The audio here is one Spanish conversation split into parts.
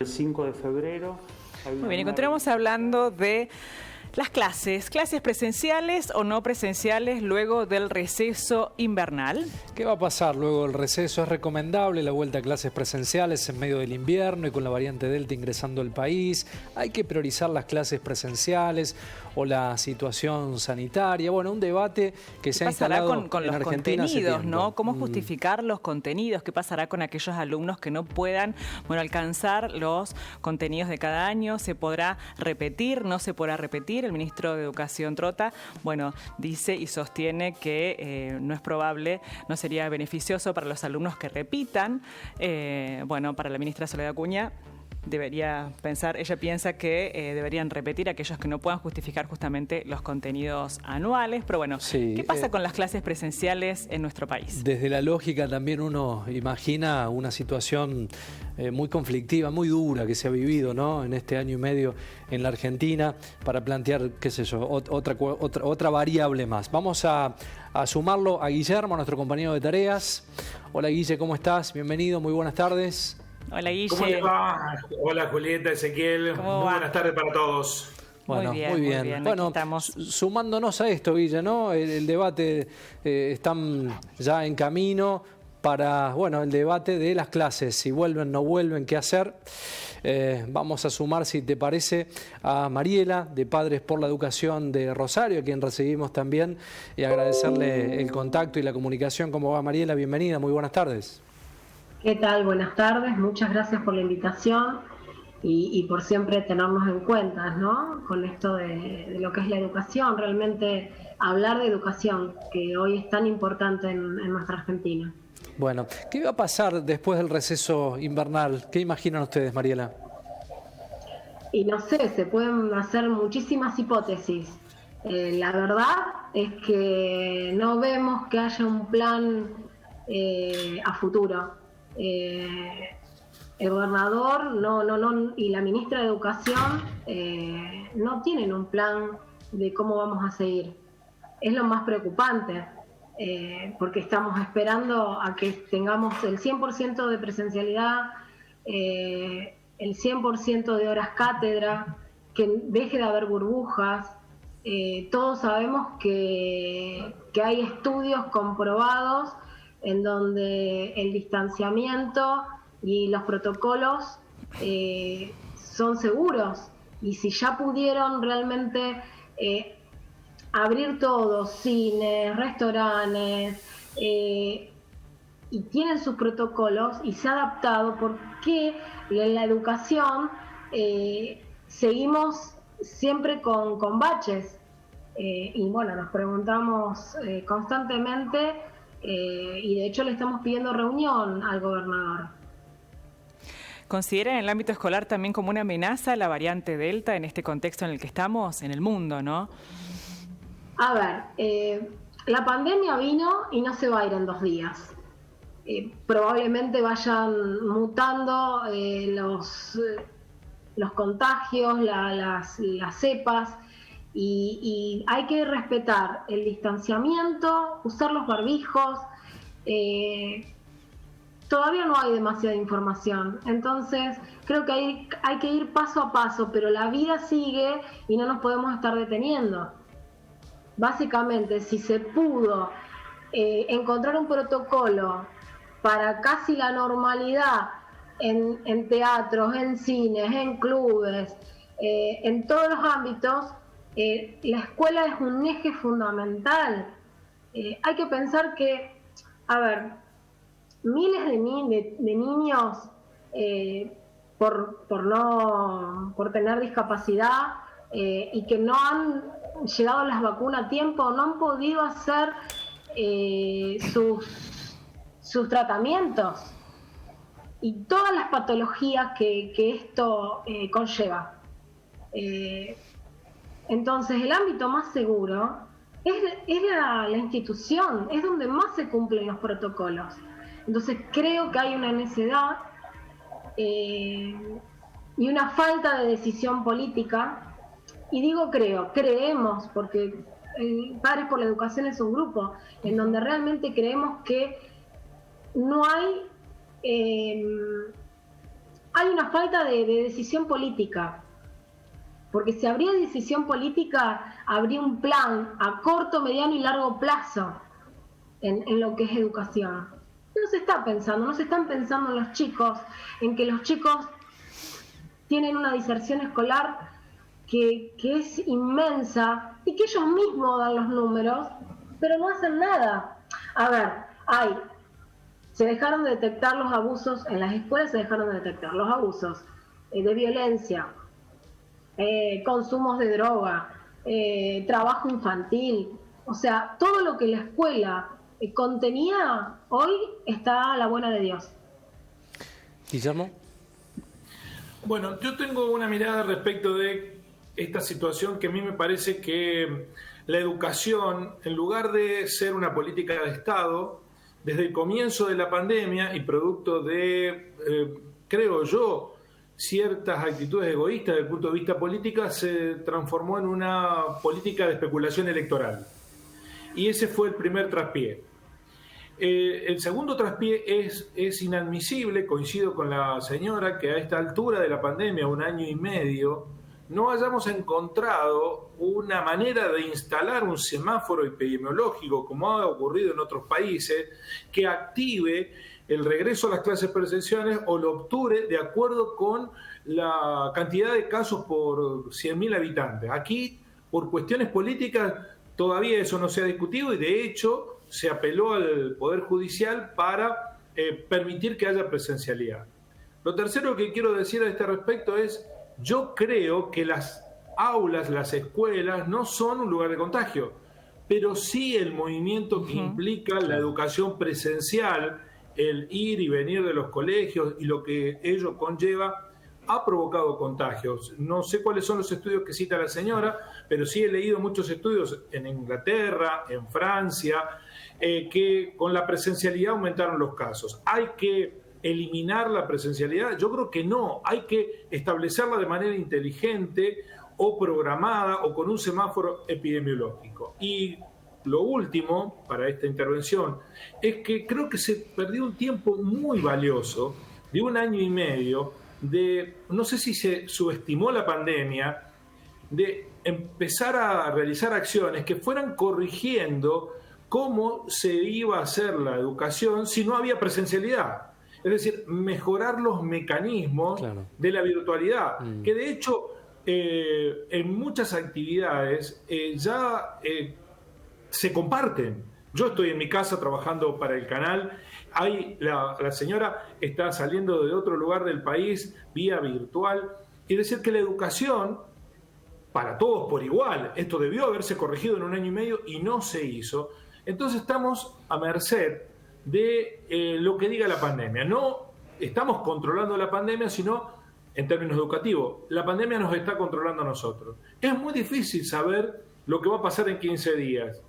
El 5 de febrero. Muy bien, y continuamos hablando de las clases presenciales o no presenciales luego del receso invernal. ¿Qué va a pasar luego del receso? ¿Es recomendable la vuelta a clases presenciales en medio del invierno y con la variante Delta ingresando al país? ¿Hay que priorizar las clases presenciales o la situación sanitaria? Bueno, un debate que se ha instalado con en los Argentina hace contenidos, tiempo. ¿no? ¿Cómo justificar los contenidos? ¿Qué pasará con aquellos alumnos que no puedan, alcanzar los contenidos de cada año? ¿Se podrá repetir? ¿No se podrá repetir? El ministro de Educación Trota, dice y sostiene que no es probable, no sería beneficioso para los alumnos que repitan. Para la ministra Soledad Acuña debería pensar, ella piensa que deberían repetir aquellos que no puedan justificar justamente los contenidos anuales, pero sí, ¿qué pasa con las clases presenciales en nuestro país? Desde la lógica también uno imagina una situación muy conflictiva, muy dura que se ha vivido, ¿no?, en este año y medio en la Argentina, para plantear, qué sé yo, otra variable más. Vamos a sumarlo a Guillermo, nuestro compañero de tareas. Hola Guille, ¿cómo estás? Bienvenido, muy buenas tardes. Hola Guille. ¿Cómo le va? Hola Julieta, Ezequiel. Muy buenas tardes para todos. Bueno, muy bien. Bueno, estamos sumándonos a esto, Guille, ¿no? El debate están ya en camino para, el debate de las clases, si vuelven, no vuelven, qué hacer. Vamos a sumar, si te parece, a Mariela, de Padres por la Educación de Rosario, a quien recibimos también, y agradecerle el contacto y la comunicación. ¿Cómo va, Mariela? Bienvenida, muy buenas tardes. ¿Qué tal? Buenas tardes, muchas gracias por la invitación y por siempre tenernos en cuenta, ¿no?, con esto de lo que es la educación, realmente hablar de educación, que hoy es tan importante en nuestra Argentina. Bueno, ¿qué va a pasar después del receso invernal? ¿Qué imaginan ustedes, Mariela? Y no sé, se pueden hacer muchísimas hipótesis. La verdad es que no vemos que haya un plan a futuro. El gobernador y la ministra de Educación no tienen un plan de cómo vamos a seguir. Es lo más preocupante, porque estamos esperando a que tengamos el 100% de presencialidad, el 100% de horas cátedra, que deje de haber burbujas. Todos sabemos que hay estudios comprobados en donde el distanciamiento y los protocolos son seguros. Y si ya pudieron realmente abrir todo, cines, restaurantes, y tienen sus protocolos y se ha adaptado, ¿por qué en la educación seguimos siempre con baches? Nos preguntamos constantemente. Y de hecho le estamos pidiendo reunión al gobernador. ¿Consideran el ámbito escolar también como una amenaza la variante Delta en este contexto en el que estamos, en el mundo, no? A ver, la pandemia vino y no se va a ir en 2 días. Probablemente vayan mutando los contagios, las cepas. Y hay que respetar el distanciamiento, usar los barbijos. Todavía no hay demasiada información, entonces creo que hay que ir paso a paso, pero la vida sigue y no nos podemos estar deteniendo. Básicamente, si se pudo encontrar un protocolo para casi la normalidad en teatros, en cines, en clubes, en todos los ámbitos, la escuela es un eje fundamental. Hay que pensar que, miles de niños por tener discapacidad y que no han llegado las vacunas a tiempo, no han podido hacer sus tratamientos y todas las patologías que esto conlleva. Entonces, el ámbito más seguro es la institución, es donde más se cumplen los protocolos. Entonces, creo que hay una necedad y una falta de decisión política. Y digo creemos, porque Padres por la Educación es un grupo en donde realmente creemos que no hay hay una falta de decisión política. Porque si habría decisión política, habría un plan a corto, mediano y largo plazo en lo que es educación. No se está pensando, no se están pensando en los chicos, en que los chicos tienen una diserción escolar que es inmensa y que ellos mismos dan los números, pero no hacen nada. A ver, se dejaron de detectar los abusos en las escuelas, se dejaron de detectar los abusos de violencia, consumos de droga, trabajo infantil, o sea, todo lo que la escuela contenía hoy está a la buena de Dios. Guillermo. Bueno, yo tengo una mirada respecto de esta situación que a mí me parece que la educación, en lugar de ser una política de Estado, desde el comienzo de la pandemia y producto de, creo yo, ciertas actitudes egoístas desde el punto de vista político, se transformó en una política de especulación electoral. Y ese fue el primer traspié. El segundo traspié es inadmisible, coincido con la señora, que a esta altura de la pandemia, 1 año y medio, no hayamos encontrado una manera de instalar un semáforo epidemiológico, como ha ocurrido en otros países, que active el regreso a las clases presenciales o lo obture de acuerdo con la cantidad de casos por 100.000 habitantes. Aquí, por cuestiones políticas, todavía eso no se ha discutido y de hecho se apeló al Poder Judicial para permitir que haya presencialidad. Lo tercero que quiero decir a este respecto es, yo creo que las aulas, las escuelas, no son un lugar de contagio, pero sí el movimiento que implica la educación presencial, el ir y venir de los colegios y lo que ello conlleva, ha provocado contagios. No sé cuáles son los estudios que cita la señora, pero sí he leído muchos estudios en Inglaterra, en Francia, que con la presencialidad aumentaron los casos. ¿Hay que eliminar la presencialidad? Yo creo que no. Hay que establecerla de manera inteligente o programada o con un semáforo epidemiológico. Y lo último para esta intervención es que creo que se perdió un tiempo muy valioso de 1 año y medio no sé si se subestimó la pandemia, de empezar a realizar acciones que fueran corrigiendo cómo se iba a hacer la educación si no había presencialidad. Es decir, mejorar los mecanismos de la virtualidad, que de hecho en muchas actividades ya se comparten. Yo estoy en mi casa trabajando para el canal, la señora está saliendo de otro lugar del país vía virtual, y decir que la educación para todos por igual, esto debió haberse corregido en 1 año y medio y no se hizo. Entonces estamos a merced de lo que diga la pandemia. No estamos controlando la pandemia, sino en términos educativos. La pandemia nos está controlando a nosotros. Es muy difícil saber lo que va a pasar en 15 días,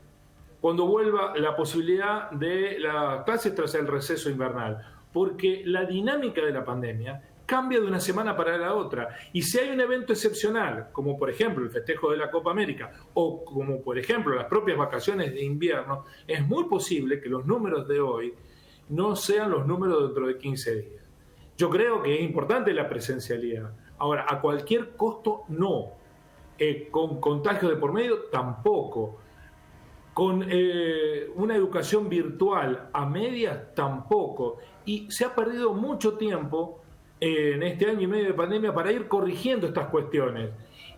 cuando vuelva la posibilidad de la clase tras el receso invernal, porque la dinámica de la pandemia cambia de una semana para la otra. Y si hay un evento excepcional, como por ejemplo el festejo de la Copa América, o como por ejemplo las propias vacaciones de invierno, es muy posible que los números de hoy no sean los números dentro de 15 días. Yo creo que es importante la presencialidad. Ahora, a cualquier costo no. Con contagios de por medio tampoco. Con una educación virtual a medias tampoco. Y se ha perdido mucho tiempo en este 1 año y medio de pandemia para ir corrigiendo estas cuestiones.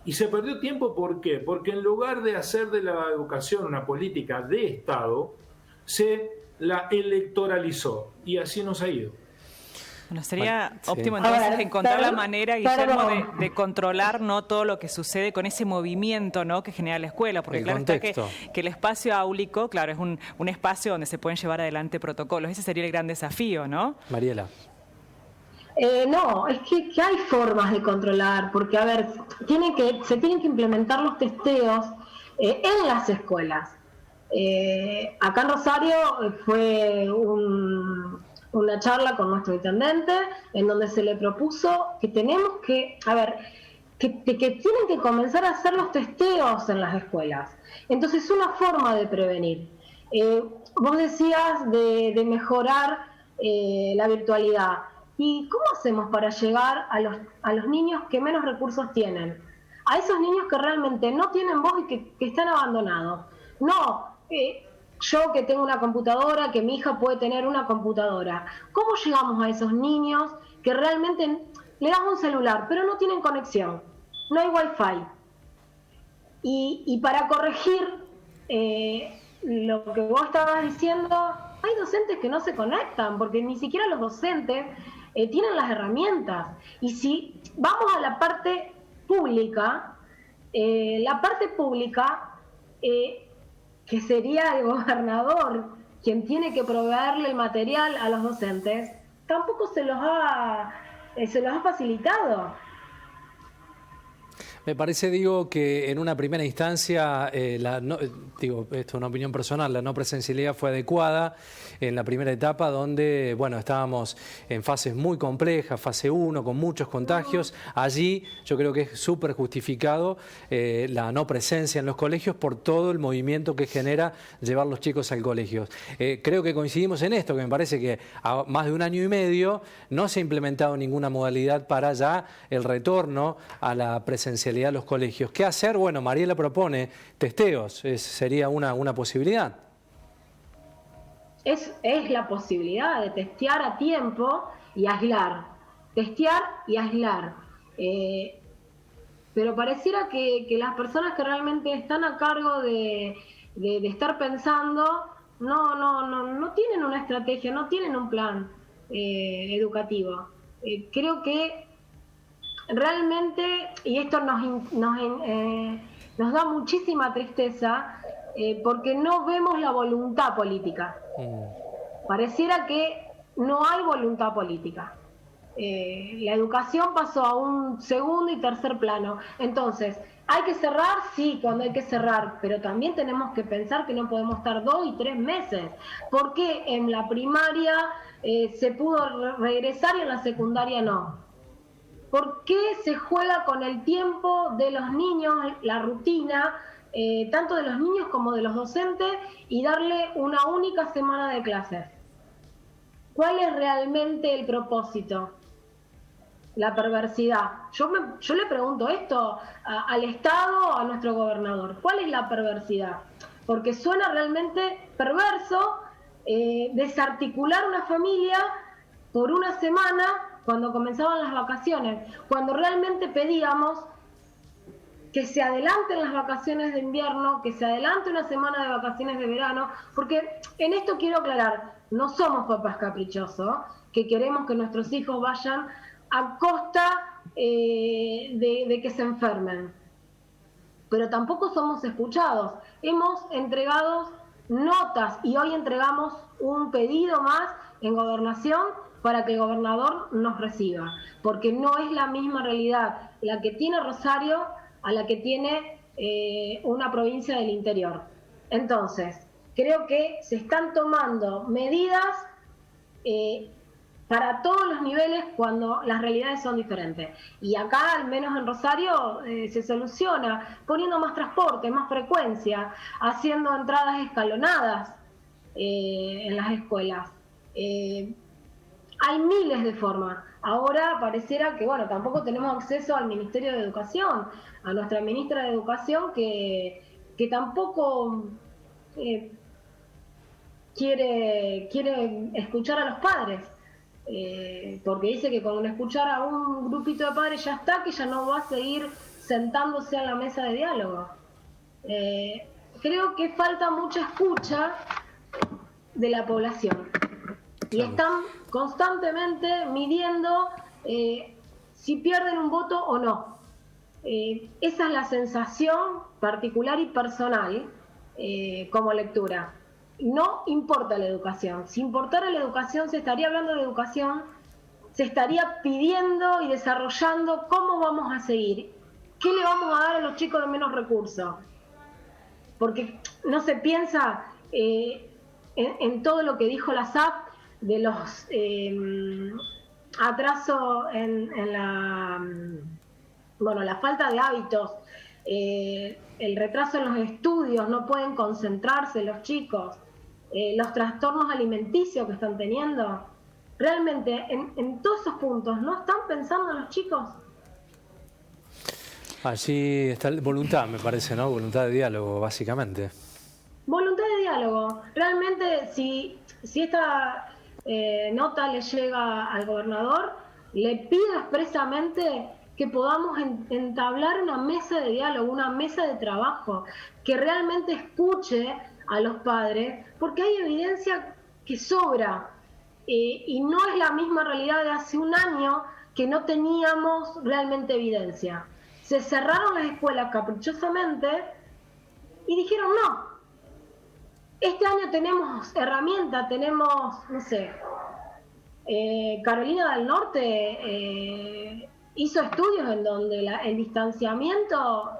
Y se perdió tiempo, ¿por qué? Porque en lugar de hacer de la educación una política de Estado, se la electoralizó. Y así nos ha ido. Bueno, sería óptimo entonces encontrar la manera, Guillermo, de controlar no todo lo que sucede con ese movimiento, ¿no?, que genera la escuela, porque claro está que el espacio áulico, claro, es un espacio donde se pueden llevar adelante protocolos. Ese sería el gran desafío, ¿no? Mariela. No, es que hay formas de controlar, porque a ver, se tienen que implementar los testeos en las escuelas. Acá en Rosario fue una charla con nuestro intendente en donde se le propuso que tenemos que, que tienen que comenzar a hacer los testeos en las escuelas. Entonces es una forma de prevenir. Vos decías de mejorar la virtualidad. ¿Y cómo hacemos para llegar a los niños que menos recursos tienen? A esos niños que realmente no tienen voz y que están abandonados. No, yo que tengo una computadora, que mi hija puede tener una computadora. ¿Cómo llegamos a esos niños que realmente le das un celular, pero no tienen conexión? No hay wifi. Y para corregir lo que vos estabas diciendo, hay docentes que no se conectan, porque ni siquiera los docentes tienen las herramientas. Y si vamos a la parte pública, que sería el gobernador quien tiene que proveerle el material a los docentes, tampoco se los ha facilitado. Me parece, digo, que en una primera instancia, esto es una opinión personal, la no presencialidad fue adecuada en la primera etapa donde, bueno, estábamos en fases muy complejas, fase 1, con muchos contagios. Allí yo creo que es súper justificado la no presencia en los colegios por todo el movimiento que genera llevar los chicos al colegio. Creo que coincidimos en esto, que me parece que a más de 1 año y medio no se ha implementado ninguna modalidad para ya el retorno a la presencialidad a los colegios. ¿Qué hacer? Bueno, Mariela propone testeos, sería una posibilidad. Es la posibilidad de testear a tiempo y aislar. Testear y aislar. Pero pareciera que las personas que realmente están a cargo de estar pensando no tienen una estrategia, no tienen un plan educativo. Creo que realmente, y esto nos da muchísima tristeza, porque no vemos la voluntad política. Pareciera que no hay voluntad política. La educación pasó a un segundo y tercer plano. Entonces, ¿hay que cerrar? Sí, cuando hay que cerrar, pero también tenemos que pensar que no podemos estar 2 y 3 meses. ¿Por qué en la primaria se pudo regresar y en la secundaria no? ¿Por qué se juega con el tiempo de los niños, la rutina, tanto de los niños como de los docentes, y darle una única semana de clases? ¿Cuál es realmente el propósito? La perversidad. Yo le pregunto esto al Estado, a nuestro gobernador. ¿Cuál es la perversidad? Porque suena realmente perverso desarticular una familia por una semana cuando comenzaban las vacaciones, cuando realmente pedíamos que se adelanten las vacaciones de invierno, que se adelante una semana de vacaciones de verano, porque en esto quiero aclarar, no somos papás caprichosos, que queremos que nuestros hijos vayan a costa de que se enfermen, pero tampoco somos escuchados. Hemos entregado notas y hoy entregamos un pedido más en Gobernación para que el gobernador nos reciba, porque no es la misma realidad la que tiene Rosario a la que tiene una provincia del interior. Entonces, creo que se están tomando medidas para todos los niveles cuando las realidades son diferentes. Y acá, al menos en Rosario, se soluciona poniendo más transporte, más frecuencia, haciendo entradas escalonadas en las escuelas. Hay miles de formas. Ahora pareciera que, bueno, tampoco tenemos acceso al Ministerio de Educación, a nuestra ministra de Educación que tampoco quiere escuchar a los padres, porque dice que con escuchar a un grupito de padres ya está, que ya no va a seguir sentándose a la mesa de diálogo. Creo que falta mucha escucha de la población. Y están constantemente midiendo si pierden un voto o no. Esa es la sensación particular y personal como lectura. No importa la educación. Si importara la educación, se estaría hablando de educación, se estaría pidiendo y desarrollando cómo vamos a seguir, qué le vamos a dar a los chicos de menos recursos. Porque no se piensa en todo lo que dijo la SAP, de los atrasos en la falta de hábitos, el retraso en los estudios, no pueden concentrarse los chicos, los trastornos alimenticios que están teniendo. realmente en todos esos puntos no están pensando los chicos. Allí está voluntad, me parece, ¿no? Voluntad de diálogo, básicamente. Voluntad de diálogo. Realmente, si esta nota le llega al gobernador, le pido expresamente que podamos entablar una mesa de diálogo, una mesa de trabajo, que realmente escuche a los padres, porque hay evidencia que sobra, y no es la misma realidad de hace un año que no teníamos realmente evidencia. Se cerraron las escuelas caprichosamente y dijeron no. Este año tenemos herramientas, tenemos, no sé, Carolina del Norte hizo estudios en donde el distanciamiento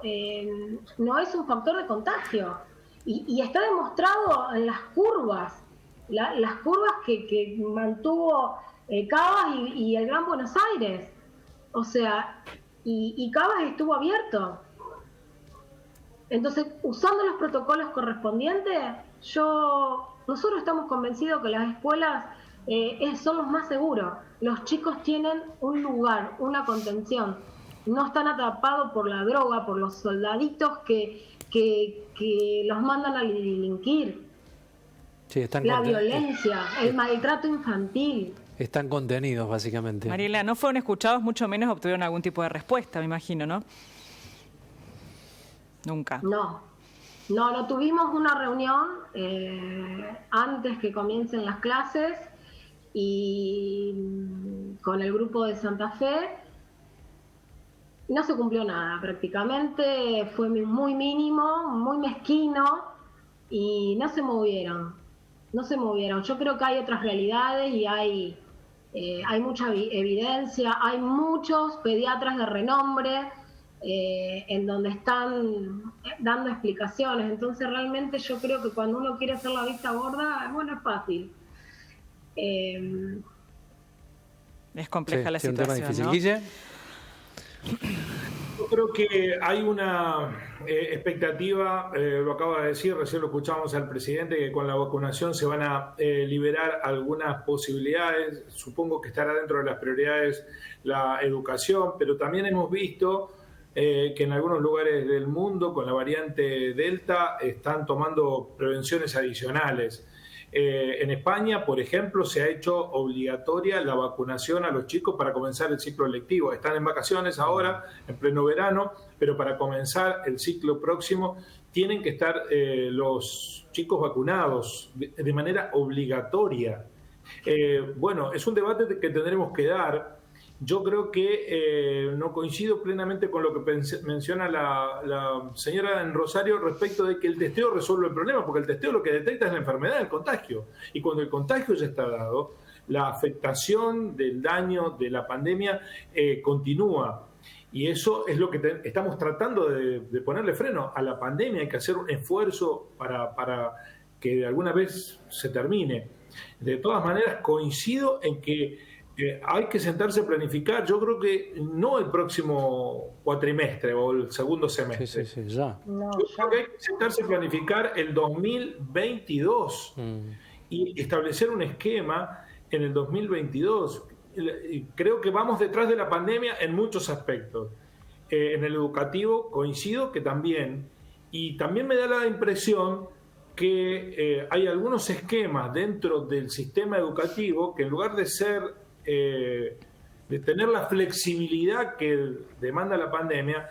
no es un factor de contagio. Y está demostrado en las curvas, las curvas que mantuvo Cabas y el Gran Buenos Aires. O sea, y Cabas estuvo abierto. Entonces, usando los protocolos correspondientes, nosotros estamos convencidos que las escuelas son los más seguros. Los chicos tienen un lugar, una contención. No están atrapados por la droga, por los soldaditos que los mandan a delinquir. Sí, la violencia, el maltrato infantil. Están contenidos, básicamente. Mariela, no fueron escuchados, mucho menos obtuvieron algún tipo de respuesta, me imagino, ¿no? Nunca. No tuvimos una reunión antes que comiencen las clases y con el grupo de Santa Fe. No se cumplió nada, prácticamente fue muy mínimo, muy mezquino y no se movieron. Yo creo que hay otras realidades y hay mucha evidencia, hay muchos pediatras de renombre en donde están dando explicaciones. Entonces realmente yo creo que cuando uno quiere hacer la vista gorda, bueno, es fácil. Es compleja la situación, difícil, ¿no? Guille. Yo creo que hay una expectativa, lo acaba de decir, recién lo escuchábamos al presidente, que con la vacunación se van a liberar algunas posibilidades. Supongo que estará dentro de las prioridades la educación, pero también hemos visto que en algunos lugares del mundo con la variante Delta están tomando prevenciones adicionales. En España, por ejemplo, se ha hecho obligatoria la vacunación a los chicos para comenzar el ciclo lectivo. Están en vacaciones ahora, en pleno verano, pero para comenzar el ciclo próximo tienen que estar los chicos vacunados de manera obligatoria. Bueno, es un debate que tendremos que dar. Yo creo que no coincido plenamente con lo que menciona la señora en Rosario respecto de que el testeo resuelve el problema, porque el testeo lo que detecta es la enfermedad, el contagio. Y cuando el contagio ya está dado, la afectación del daño de la pandemia continúa. Y eso es lo que estamos tratando de ponerle freno a la pandemia. Hay que hacer un esfuerzo para que de alguna vez se termine. De todas maneras, coincido en que hay que sentarse a planificar. Yo creo que no el próximo cuatrimestre o el segundo semestre. Sí, ya. Yo creo que hay que sentarse a planificar el 2022 y establecer un esquema en el 2022. Creo que vamos detrás de la pandemia en muchos aspectos. En el educativo coincido que también. Y también me da la impresión que hay algunos esquemas dentro del sistema educativo que en lugar de ser de tener la flexibilidad que demanda la pandemia,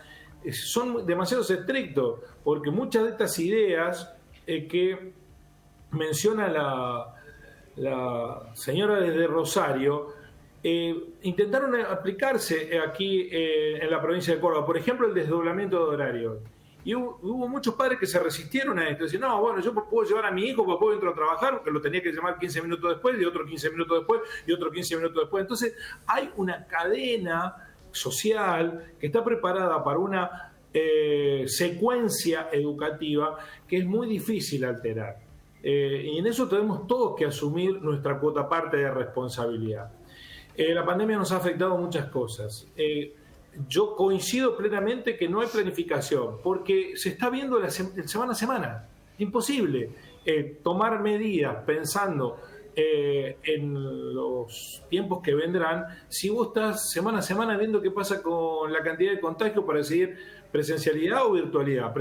son demasiado estrictos, porque muchas de estas ideas que menciona la señora desde Rosario intentaron aplicarse aquí en la provincia de Córdoba. Por ejemplo, el desdoblamiento de horario. Y hubo muchos padres que se resistieron a esto. Decían, no, bueno, yo puedo llevar a mi hijo, puedo entrar a trabajar, porque lo tenía que llamar 15 minutos después, y otro 15 minutos después, y otro 15 minutos después. Entonces, hay una cadena social que está preparada para una secuencia educativa que es muy difícil alterar. Y en eso tenemos todos que asumir nuestra cuota parte de responsabilidad. La pandemia nos ha afectado muchas cosas. Yo coincido plenamente que no hay planificación, porque se está viendo semana a semana. Imposible tomar medidas pensando en los tiempos que vendrán si vos estás semana a semana viendo qué pasa con la cantidad de contagios para decidir presencialidad o virtualidad,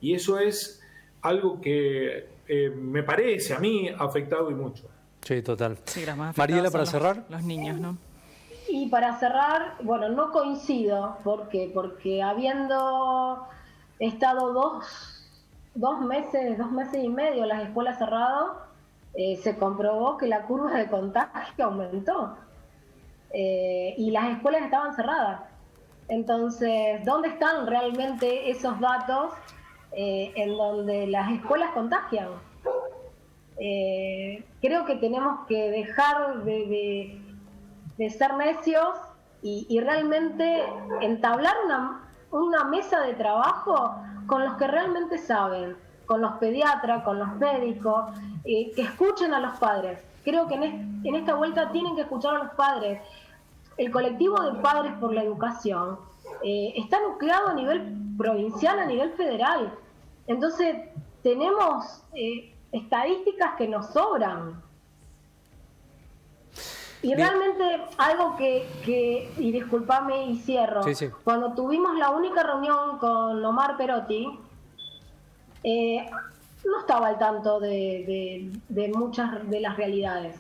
y eso es algo que me parece a mí ha afectado y mucho. Sí, total. Sí, Mariela, para cerrar. Los niños, ¿no? Y para cerrar, bueno, no coincido, porque habiendo estado dos meses y medio las escuelas cerradas, se comprobó que la curva de contagio aumentó y las escuelas estaban cerradas. Entonces, ¿dónde están realmente esos datos en donde las escuelas contagian? Creo que tenemos que dejar de ser necios y realmente entablar una mesa de trabajo con los que realmente saben, con los pediatras, con los médicos, que escuchen a los padres. Creo que en esta vuelta tienen que escuchar a los padres. El colectivo de Padres por la Educación está nucleado a nivel provincial, a nivel federal. Entonces, tenemos estadísticas que nos sobran. Y realmente algo que y disculpame y cierro, sí. Cuando tuvimos la única reunión con Omar Perotti, no estaba al tanto de muchas de las realidades.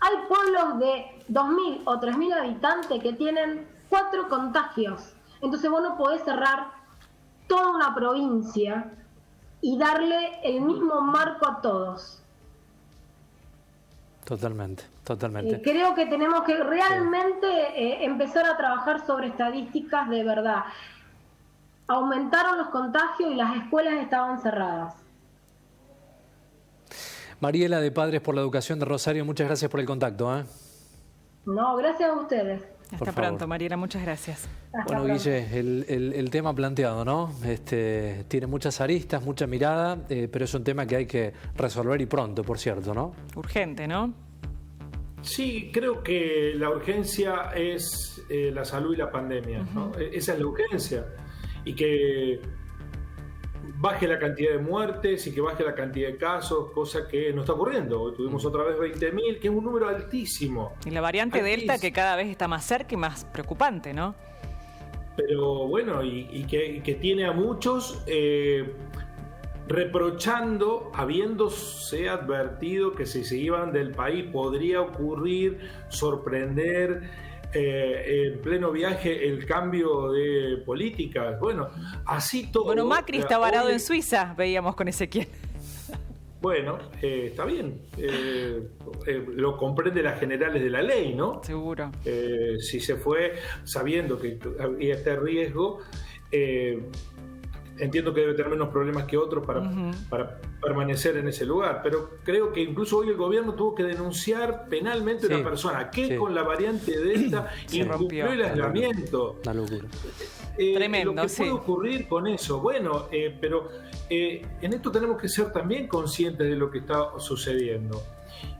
Hay pueblos de 2.000 o 3.000 habitantes que tienen 4 contagios. Entonces vos no podés cerrar toda una provincia y darle el mismo marco a todos. Totalmente. Creo que tenemos que realmente empezar a trabajar sobre estadísticas de verdad. Aumentaron los contagios y las escuelas estaban cerradas. Mariela, de Padres por la Educación de Rosario, muchas gracias por el contacto. No, gracias a ustedes. Hasta pronto, Mariela, muchas gracias. Bueno, Guille, el tema planteado, ¿no? Tiene muchas aristas, mucha mirada, pero es un tema que hay que resolver y pronto, por cierto, ¿no? Urgente, ¿no? Sí, creo que la urgencia es la salud y la pandemia, ¿no? Esa es la urgencia. Y que baje la cantidad de muertes y que baje la cantidad de casos, cosa que no está ocurriendo. Hoy tuvimos otra vez 20.000, que es un número altísimo. Y la variante Delta, que cada vez está más cerca y más preocupante, ¿no? Pero bueno, y que tiene a muchos reprochando, habiéndose advertido que si se iban del país podría ocurrir, sorprender en pleno viaje el cambio de políticas. Bueno, así todo. Bueno, Macri está varado en Suiza, veíamos con Ezequiel. Bueno, está bien. Lo comprende las generales de la ley, ¿no? Seguro. Si se fue sabiendo que había este riesgo, entiendo que debe tener menos problemas que otros para permanecer en ese lugar, pero creo que incluso hoy el gobierno tuvo que denunciar penalmente a una persona que con la variante Delta incumplió el aislamiento. Una locura. Tremendo, lo que puede ocurrir con eso. Bueno, pero en esto tenemos que ser también conscientes de lo que está sucediendo.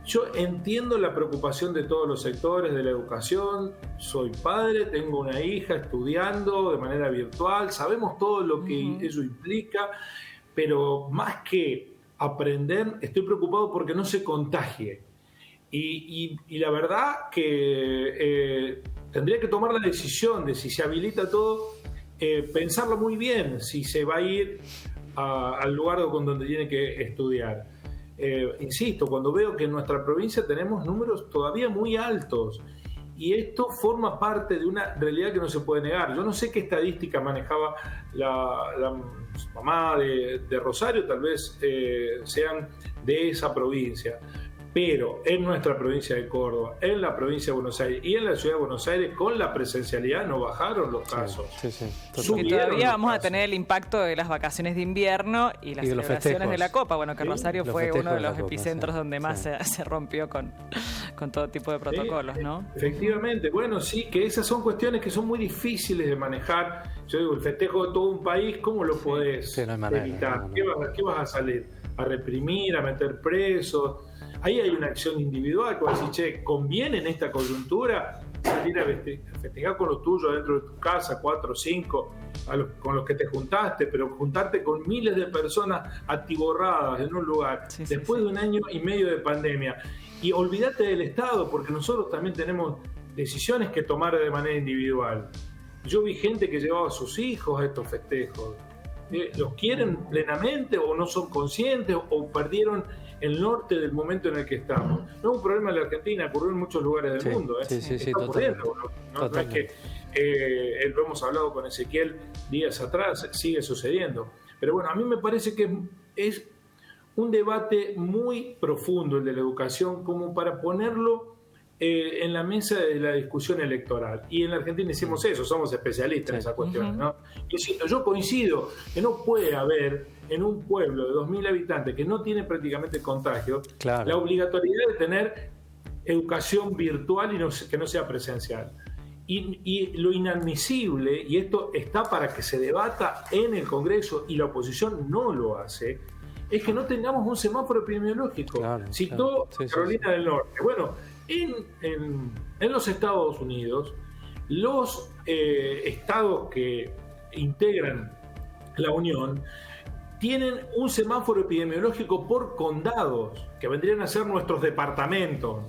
Yo entiendo la preocupación de todos los sectores de la educación, soy padre, tengo una hija estudiando de manera virtual, sabemos todo lo que eso implica, pero más que aprender, estoy preocupado porque no se contagie. Y la verdad que tendría que tomar la decisión de si se habilita todo, pensarlo muy bien, si se va a ir al lugar donde tiene que estudiar. Insisto, cuando veo que en nuestra provincia tenemos números todavía muy altos y esto forma parte de una realidad que no se puede negar. Yo no sé qué estadística manejaba la mamá de Rosario, tal vez sean de esa provincia, pero en nuestra provincia de Córdoba, en la provincia de Buenos Aires y en la ciudad de Buenos Aires, con la presencialidad no bajaron los casos. Y todavía vamos a tener el impacto de las vacaciones de invierno y las celebraciones de la Copa. Bueno, que Rosario fue uno de los epicentros donde más se rompió con todo tipo de protocolos, ¿no? Efectivamente, bueno, sí, que esas son cuestiones que son muy difíciles de manejar. Yo digo, el festejo de todo un país, ¿cómo lo podés evitar? ¿Qué vas a salir? ¿A reprimir, a meter presos? Ahí hay una acción individual, como decir, che, ¿conviene en esta coyuntura salir a festejar con los tuyos dentro de tu casa, 4 o 5, con los que te juntaste, pero juntarte con miles de personas atiborradas en un lugar, después de un año y medio de pandemia. Y olvídate del Estado, porque nosotros también tenemos decisiones que tomar de manera individual. Yo vi gente que llevaba a sus hijos a estos festejos. ¿Los quieren plenamente o no son conscientes o perdieron el norte del momento en el que estamos? No es un problema en la Argentina, ocurrió en muchos lugares del mundo. Está ocurriendo. No es que lo hemos hablado con Ezequiel días atrás, sigue sucediendo. Pero bueno, a mí me parece que es un debate muy profundo el de la educación, como para ponerlo en la mesa de la discusión electoral. Y en la Argentina hicimos eso, somos especialistas en esa cuestión, ¿no? Yo coincido que no puede haber en un pueblo de 2.000 habitantes que no tiene prácticamente contagio, la obligatoriedad de tener educación virtual y que no sea presencial. Y lo inadmisible, y esto está para que se debata en el Congreso y la oposición no lo hace, es que no tengamos un semáforo epidemiológico. Citó Carolina del Norte. Bueno, en los Estados Unidos, los estados que integran la Unión tienen un semáforo epidemiológico por condados, que vendrían a ser nuestros departamentos.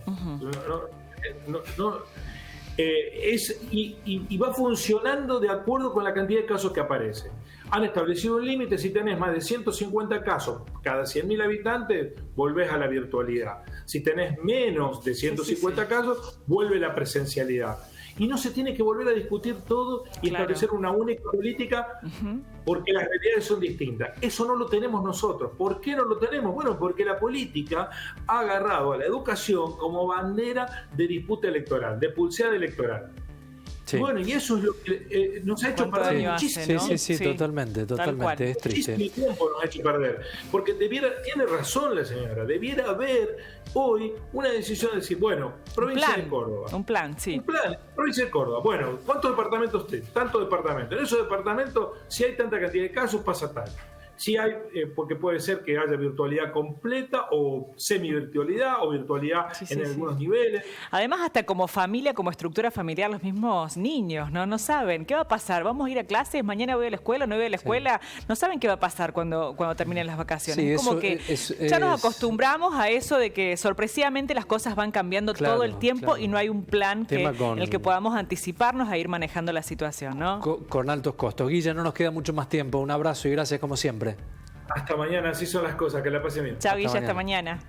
Y va funcionando de acuerdo con la cantidad de casos que aparecen. Han establecido un límite: si tenés más de 150 casos cada 100.000 habitantes, volvés a la virtualidad. Si tenés menos de 150 casos, vuelve la presencialidad. Y no se tiene que volver a discutir todo y establecer una única política, porque las realidades son distintas. Eso no lo tenemos nosotros. ¿Por qué no lo tenemos? Bueno, porque la política ha agarrado a la educación como bandera de disputa electoral, de pulseada electoral. Bueno, y eso es lo que nos ha hecho perder muchísimo. Sí, totalmente. Es triste. Muchísimo tiempo nos ha hecho perder. Porque tiene razón la señora, debiera haber hoy una decisión de decir, bueno, provincia de Córdoba. Un plan, provincia de Córdoba. Bueno, ¿cuántos departamentos tiene? Tantos departamentos. En esos departamentos, si hay tanta cantidad de casos, pasa tal. Sí hay, porque puede ser que haya virtualidad completa o semi-virtualidad o virtualidad en algunos niveles. Además, hasta como familia, como estructura familiar, los mismos niños no saben qué va a pasar. ¿Vamos a ir a clases? ¿Mañana voy a la escuela? ¿No voy a la escuela? No saben qué va a pasar cuando terminen las vacaciones. Es como que ya nos acostumbramos a eso de que sorpresivamente las cosas van cambiando todo el tiempo y no hay un plan en el que podamos anticiparnos a ir manejando la situación, ¿no? Con altos costos. Guilla, no nos queda mucho más tiempo. Un abrazo y gracias como siempre. Hasta mañana, así son las cosas, que la pasen bien. Chao, Guilla, hasta mañana.